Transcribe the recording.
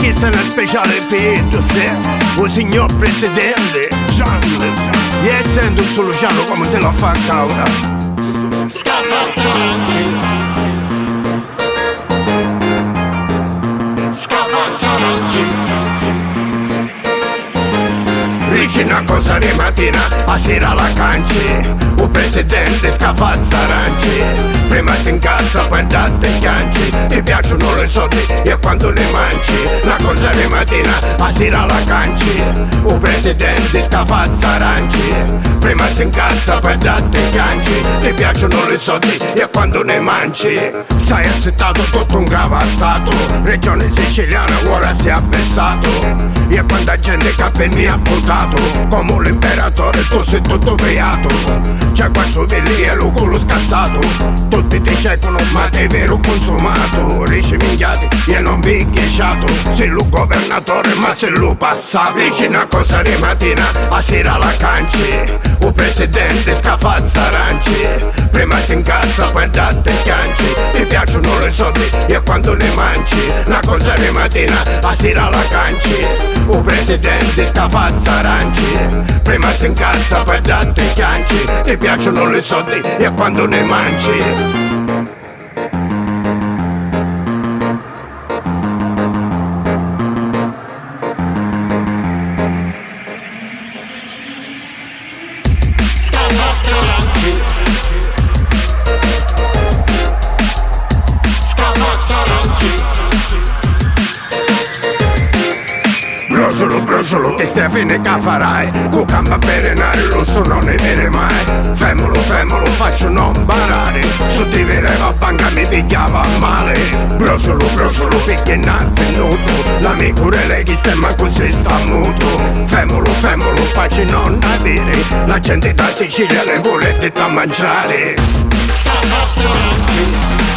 Questa è una speciale per te, o signor Presidente Charles. E essendo un soluciano come se lo fa caura. Scafazzolanci. Dici una cosa di mattina, a sera la canci. Un presidente scafazza aranci. Prima si incazza, poi date i ganci. Ti piacciono le soldi e quando le mangi. Una cosa di mattina, a sera la canci. Un presidente scafazza aranci. Prima si incazza, poi date i ganci. Ti piacciono le soldi e quando ne mangi. Stai assettato tutto un cravattato. Regione siciliana ora si è avvessato. E quanta gente che mi ha puntato come l'imperatore, tu sei tutto beato. C'è quattro villi e lo culo scassato. Tutti ti cercano ma ti vero consumato. Ricci minchiati e non vi ghiacciato. Sei lo governatore ma sei lo passato. Dici una cosa di mattina, a sera la canci. Un presidente scafazza aranci. Prima si incazza poi date i ganci. Ti piacciono le soldi e quando ne mangi. Una cosa di mattina, a sera la canci. Un presidente scafazza aranci. Prima si incazza poi date i ganci. Ti piacciono le soldi e quando ne mangi. Brosolo, che stia fine che farai. Con gamba perenare, lo so non ne viene mai. Femolo, faccio non barare. Su di vereva banca mi picchiava male. Brosolo, perché è venuto. L'amico lei che stemma così sta muto. Femolo, faccio non avere. La gente da Sicilia le volete da mangiare. Scafazzolanci.